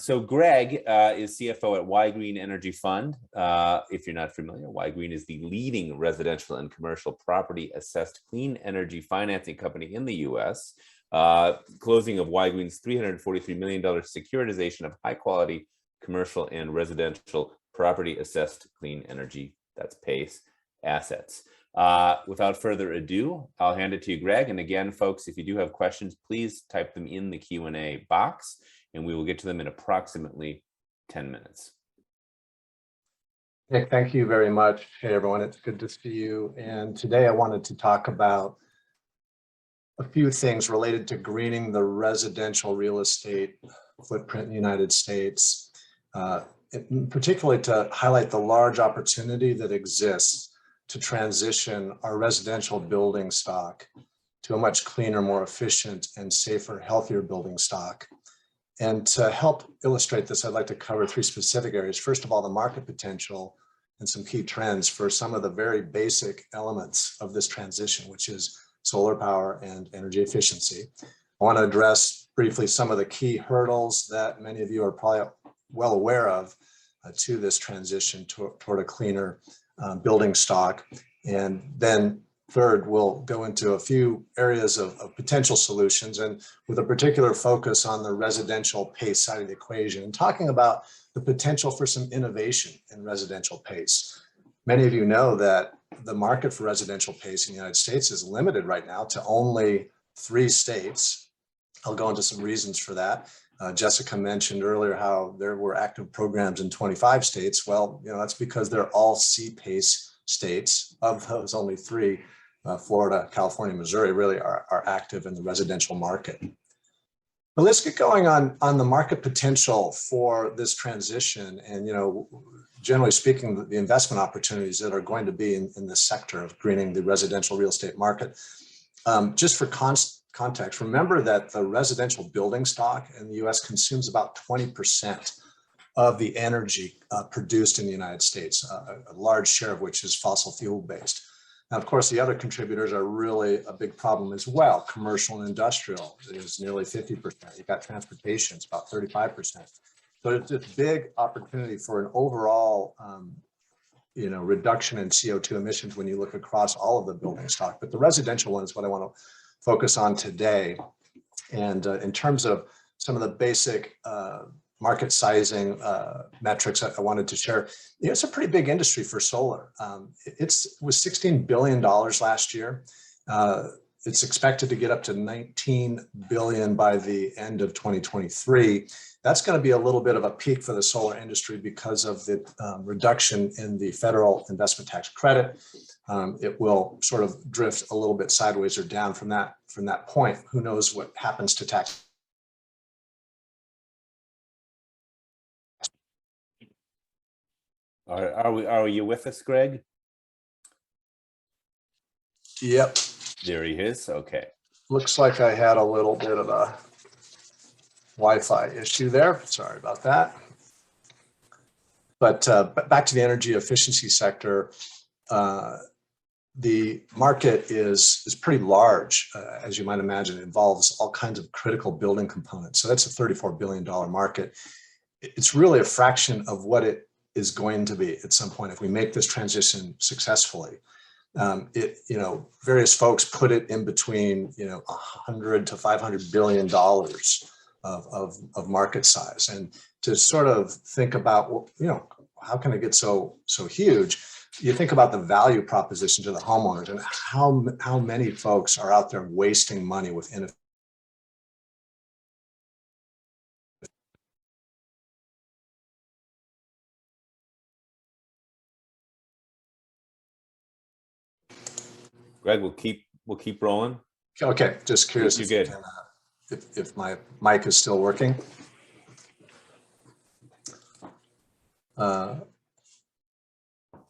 So Greg is CFO at Ygrene Energy Fund. If you're not familiar, Ygrene is the leading residential and commercial property assessed clean energy financing company in the US. Closing of Ygrene's $343 million securitization of high quality commercial and residential property assessed clean energy, that's PACE, assets. Without further ado, I'll hand it to you, Greg. And again, folks, if you do have questions, please type them in the Q&A box, and we will get to them in approximately 10 minutes. Nick, thank you very much. Hey, everyone, it's good to see you. And today I wanted to talk about a few things related to greening the residential real estate footprint in the United States, particularly to highlight the large opportunity that exists to transition our residential building stock to a much cleaner, more efficient, and safer, healthier building stock. And to help illustrate this, I'd like to cover three specific areas. First of all, the market potential and some key trends for some of the very basic elements of this transition, which is solar power and energy efficiency. I want to address briefly some of the key hurdles that many of you are probably well aware of to this transition toward a cleaner building stock. And then third, we'll go into a few areas of potential solutions, and with a particular focus on the residential PACE side of the equation, and talking about the potential for some innovation in residential PACE. Many of you know that the market for residential PACE in the United States is limited right now to only 3 states. I'll go into some reasons for that. Jessica mentioned earlier how there were active programs in 25 states. Well, that's because they're all C-PACE states. Of those, only 3, Florida, California, Missouri, really are active in the residential market. But let's get going on the market potential for this transition, and generally speaking, the investment opportunities that are going to be in this sector of greening the residential real estate market. Just for context, remember that the residential building stock in the US consumes about 20% of the energy produced in the United States, a large share of which is fossil fuel based. Now, of course, the other contributors are really a big problem as well. Commercial and industrial is nearly 50%. You've got transportation, it's about 35%. So it's this big opportunity for an overall reduction in CO2 emissions when you look across all of the building stock. But the residential one is what I want to focus on today. And in terms of some of the basic market sizing metrics I wanted to share, it's a pretty big industry for solar. It was $16 billion last year. It's expected to get up to $19 billion by the end of 2023. That's going to be a little bit of a peak for the solar industry because of the reduction in the federal investment tax credit. It will sort of drift a little bit sideways or down from that point. Who knows what happens to tax? Are you with us, Greg? Yep. There he is. Okay. Looks like I had a little bit of a Wi-Fi issue there. Sorry about that. But back to the energy efficiency sector. The market is pretty large, as you might imagine. It involves all kinds of critical building components. So that's a $34 billion market. It's really a fraction of what it is going to be at some point if we make this transition successfully. Various folks put it in between, $100 to $500 billion of market size. And to sort of think about, how can it get so huge? You think about the value proposition to the homeowners and how many folks are out there wasting money with inefficient. Greg, we'll keep rolling. Okay, just curious if my mic is still working.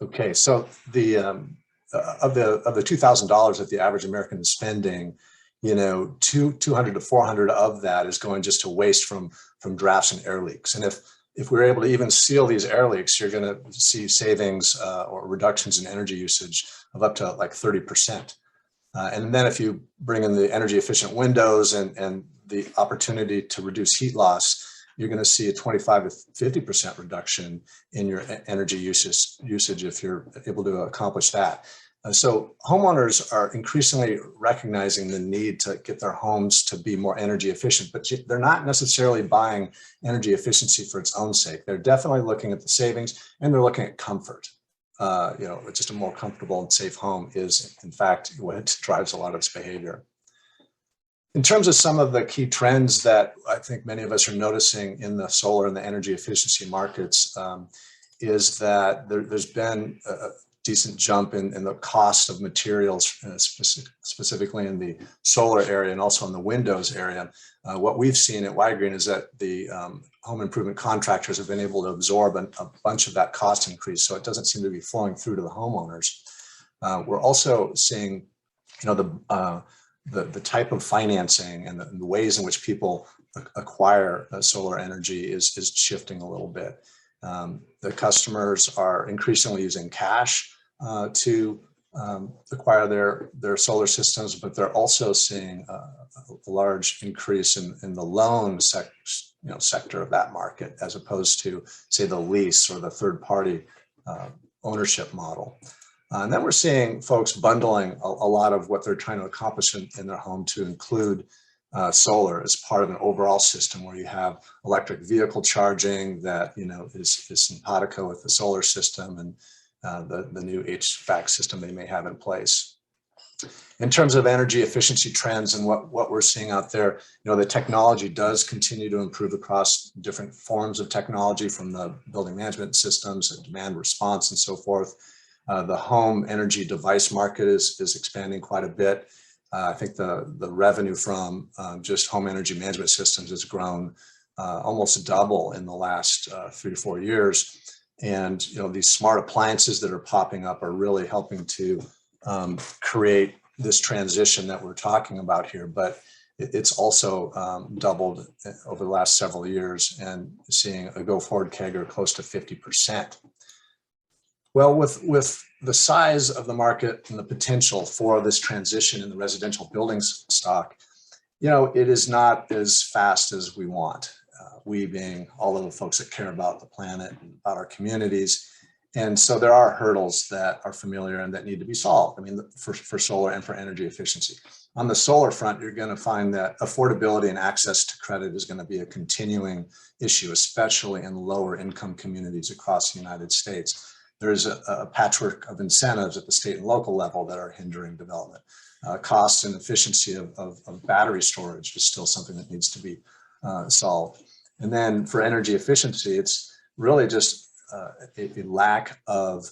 Okay, so the of the $2,000 that the average American is spending, 200 to 400 of that is going just to waste from drafts and air leaks. And if we're able to even seal these air leaks, you're going to see savings or reductions in energy usage of up to like 30%. And then if you bring in the energy efficient windows and the opportunity to reduce heat loss, you're going to see a 25 to 50% reduction in your energy usage if you're able to accomplish that. So homeowners are increasingly recognizing the need to get their homes to be more energy efficient, but they're not necessarily buying energy efficiency for its own sake. They're definitely looking at the savings, and they're looking at comfort. Just a more comfortable and safe home is, in fact, what drives a lot of this behavior. In terms of some of the key trends that I think many of us are noticing in the solar and the energy efficiency markets is that there's been a decent jump in the cost of materials, specifically in the solar area and also in the windows area. What we've seen at Ygrene is that the home improvement contractors have been able to absorb a bunch of that cost increase, so it doesn't seem to be flowing through to the homeowners. We're also seeing, the type of financing and the ways in which people acquire solar energy is shifting a little bit. The customers are increasingly using cash to acquire their solar systems, but they're also seeing a large increase in the loan sector of that market, as opposed to, say, the lease or the third-party ownership model. And then we're seeing folks bundling a lot of what they're trying to accomplish in their home to include solar as part of an overall system where you have electric vehicle charging that is simpatico with the solar system and the new HVAC system they may have in place. In terms of energy efficiency trends and what we're seeing out there, the technology does continue to improve across different forms of technology, from the building management systems and demand response and so forth. The home energy device market is expanding quite a bit. I think the revenue from just home energy management systems has grown almost double in the last 3 to 4 years. And these smart appliances that are popping up are really helping to create this transition that we're talking about here. But it's also doubled over the last several years, and seeing a go-forward CAGR close to 50%. Well, with the size of the market and the potential for this transition in the residential buildings stock, it is not as fast as we want. We being all of the folks that care about the planet and about our communities. And so there are hurdles that are familiar and that need to be solved. I mean, for solar and for energy efficiency. On the solar front, you're going to find that affordability and access to credit is going to be a continuing issue, especially in lower income communities across the United States. There's a patchwork of incentives at the state and local level that are hindering development. Cost and efficiency of battery storage is still something that needs to be solved. And then for energy efficiency, it's really just a lack of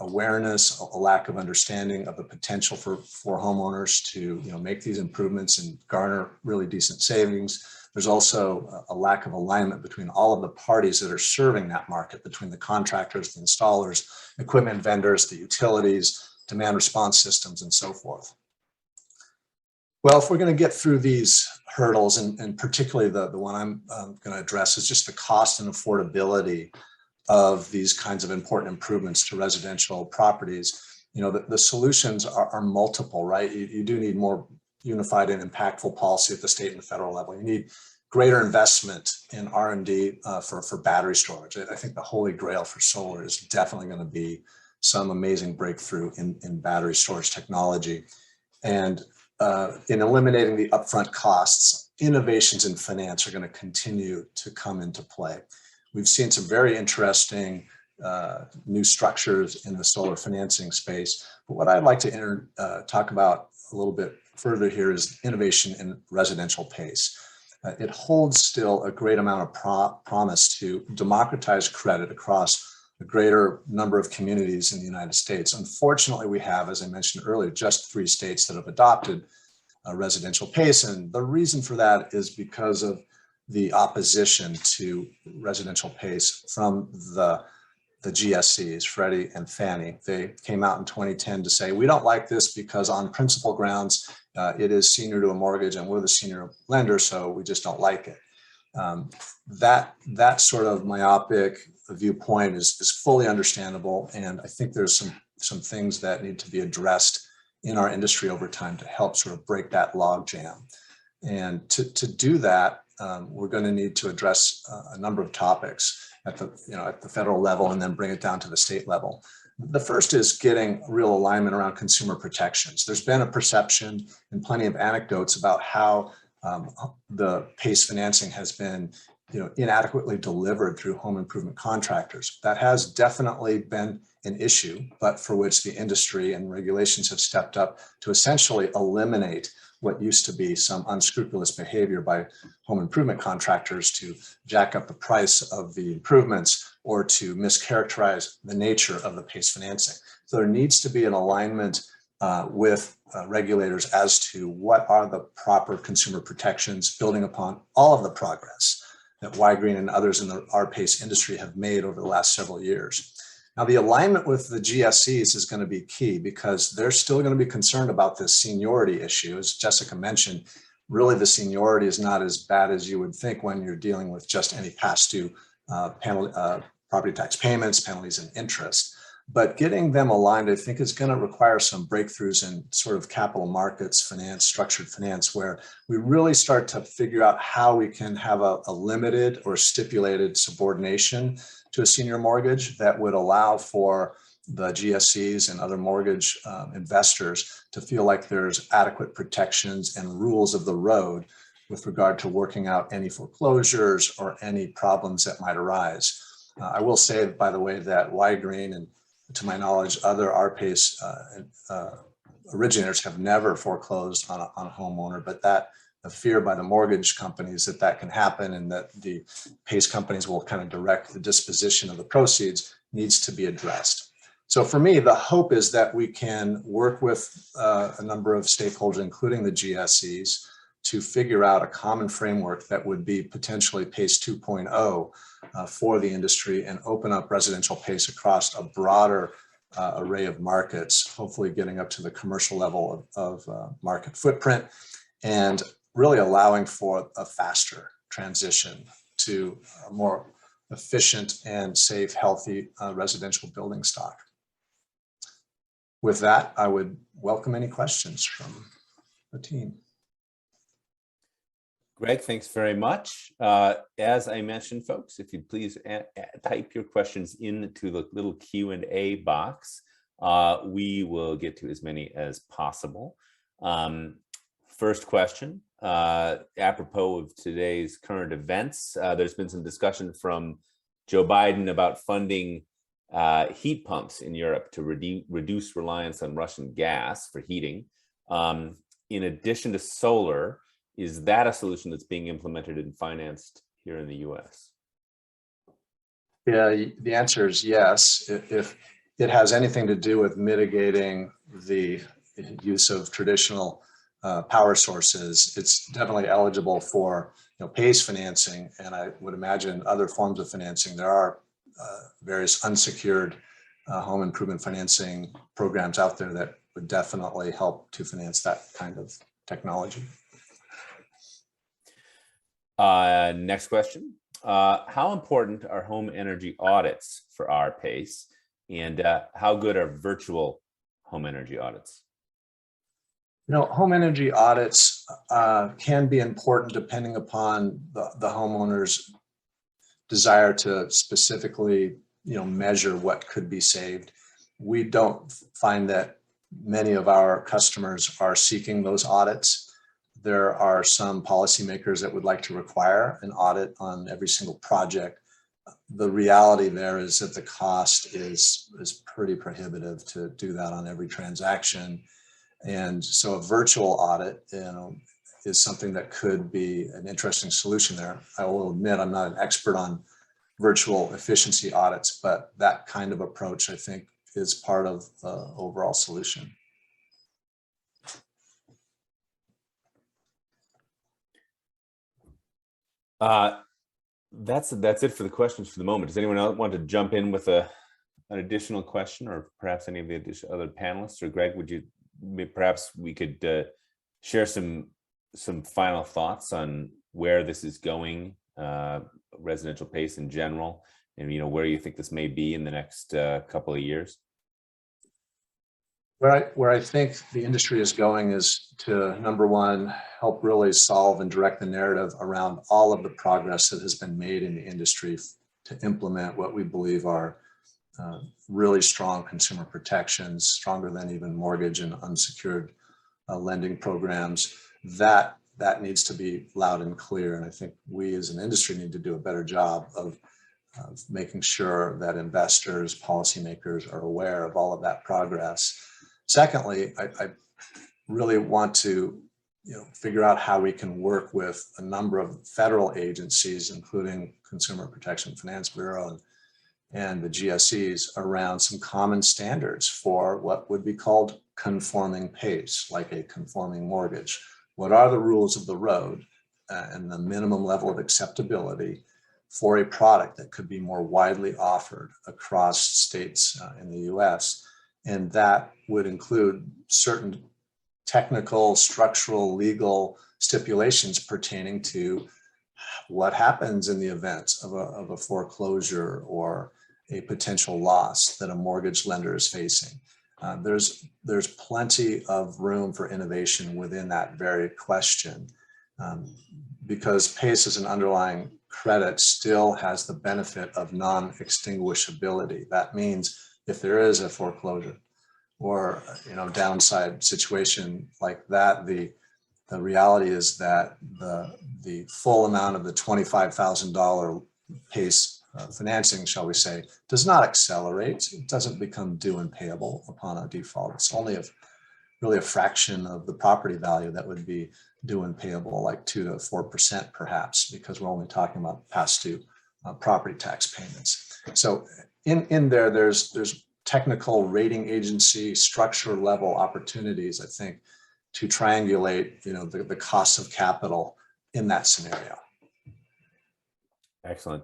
awareness, a lack of understanding of the potential for homeowners to make these improvements and garner really decent savings. There's also a lack of alignment between all of the parties that are serving that market, between the contractors, the installers, equipment vendors, the utilities, demand response systems, and so forth. Well, if we're going to get through these hurdles, and particularly the one I'm going to address is just the cost and affordability of these kinds of important improvements to residential properties. The solutions are multiple, right? You do need more unified and impactful policy at the state and the federal level. You need greater investment in R&D for battery storage. I think the holy grail for solar is definitely going to be some amazing breakthrough in battery storage technology. And in eliminating the upfront costs, innovations in finance are going to continue to come into play. We've seen some very interesting new structures in the solar financing space. But what I'd like to talk about a little bit further here is innovation in residential PACE. It holds still a great amount of promise to democratize credit across a greater number of communities in the United States. Unfortunately, we have, as I mentioned earlier, just 3 states that have adopted residential PACE. And the reason for that is because of the opposition to residential PACE from the GSEs, Freddie and Fannie. They came out in 2010 to say, we don't like this because on principal grounds, it is senior to a mortgage and we're the senior lender, so we just don't like it. That sort of myopic viewpoint is fully understandable. And I think there's some things that need to be addressed in our industry over time to help sort of break that log jam. And to do that, we're going to need to address a number of topics at the federal level and then bring it down to the state level. The first is getting real alignment around consumer protections. There's been a perception and plenty of anecdotes about how the PACE financing has been inadequately delivered through home improvement contractors. That has definitely been an issue, but for which the industry and regulations have stepped up to essentially eliminate what used to be some unscrupulous behavior by home improvement contractors to jack up the price of the improvements or to mischaracterize the nature of the PACE financing. So there needs to be an alignment with regulators as to what are the proper consumer protections, building upon all of the progress that Ygrene and others in the RPACE industry have made over the last several years. Now, the alignment with the GSEs is going to be key because they're still going to be concerned about this seniority issue. As Jessica mentioned, really the seniority is not as bad as you would think when you're dealing with just any past due property tax payments, penalties, and interest. But getting them aligned, I think, is going to require some breakthroughs in sort of capital markets finance, structured finance, where we really start to figure out how we can have a limited or stipulated subordination to a senior mortgage that would allow for the GSEs and other mortgage investors to feel like there's adequate protections and rules of the road with regard to working out any foreclosures or any problems that might arise. I will say, by the way, that Ygrene and, to my knowledge, other RPACE originators have never foreclosed on a homeowner, but that the fear by the mortgage companies that can happen and that the PACE companies will kind of direct the disposition of the proceeds needs to be addressed. So for me, the hope is that we can work with a number of stakeholders, including the GSEs, to figure out a common framework that would be potentially PACE 2.0 for the industry and open up residential PACE across a broader array of markets, hopefully getting up to the commercial level of market footprint and really allowing for a faster transition to a more efficient and safe, healthy residential building stock. With that, I would welcome any questions from the team. Greg, thanks very much. As I mentioned, folks, if you'd please type your questions into the little Q&A box, we will get to as many as possible. First question, apropos of today's current events, there's been some discussion from Joe Biden about funding heat pumps in Europe to reduce reliance on Russian gas for heating. In addition to solar, is that a solution that's being implemented and financed here in the US? Yeah, the answer is yes. If it has anything to do with mitigating the use of traditional power sources, it's definitely eligible for PACE financing, and I would imagine other forms of financing. There are various unsecured home improvement financing programs out there that would definitely help to finance that kind of technology. Next question. How important are home energy audits for our PACE, and how good are virtual home energy audits? Home energy audits can be important depending upon the homeowner's desire to specifically, measure what could be saved. We don't find that many of our customers are seeking those audits. There are some policymakers that would like to require an audit on every single project. The reality there is that the cost is pretty prohibitive to do that on every transaction. And so a virtual audit, is something that could be an interesting solution there. I will admit I'm not an expert on virtual efficiency audits, but that kind of approach, I think, is part of the overall solution. That's it for the questions for the moment. Does anyone else want to jump in with an additional question, or perhaps any of the other panelists? Or Greg, perhaps we could share some final thoughts on where this is going, residential PACE in general, and where you think this may be in the next couple of years? Where I think the industry is going is to, number one, help really solve and direct the narrative around all of the progress that has been made in the industry to implement what we believe are really strong consumer protections, stronger than even mortgage and unsecured lending programs. That needs to be loud and clear. And I think we as an industry need to do a better job of making sure that investors, policymakers are aware of all of that progress. Secondly, I really want to figure out how we can work with a number of federal agencies, including Consumer Protection Finance Bureau and the GSEs, around some common standards for what would be called conforming PACE, like a conforming mortgage. What are the rules of the road and the minimum level of acceptability for a product that could be more widely offered across states in the US? And that would include certain technical, structural, legal stipulations pertaining to what happens in the event of a foreclosure or a potential loss that a mortgage lender is facing. There's plenty of room for innovation within that very question, because PACE as an underlying credit still has the benefit of non-extinguishability. That means if there is a foreclosure or downside situation like that, the reality is that the full amount of the $25,000 PACE financing, shall we say, does not accelerate. It doesn't become due and payable upon a default. It's only really a fraction of the property value that would be due and payable, like 2 to 4% perhaps, because we're only talking about past due property tax payments. So in there's technical rating agency structure level opportunities, I think, to triangulate the cost of capital in that scenario. Excellent.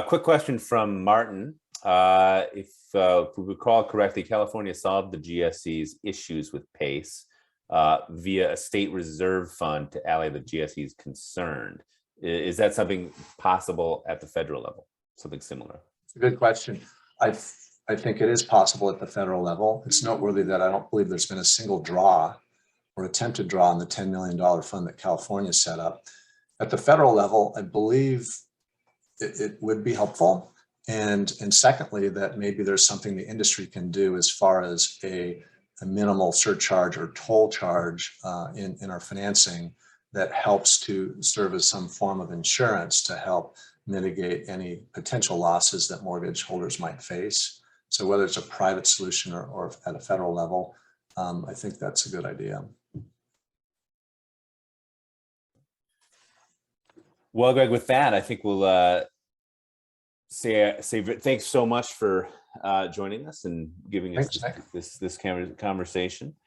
Quick question from Martin. If we recall correctly, California solved the GSE's issues with PACE via a state reserve fund to allay the GSE's concern. Is that something possible at the federal level? Something similar? It's a good question. I think it is possible at the federal level. It's noteworthy that I don't believe there's been a single draw or attempted draw on the $10 million fund that California set up. At the federal level, I believe it would be helpful. And secondly, that maybe there's something the industry can do as far as a minimal surcharge or toll charge in our financing that helps to serve as some form of insurance to help mitigate any potential losses that mortgage holders might face. So whether it's a private solution or at a federal level, I think that's a good idea. Well, Greg, with that, I think we'll say thanks so much for joining us and giving us this conversation.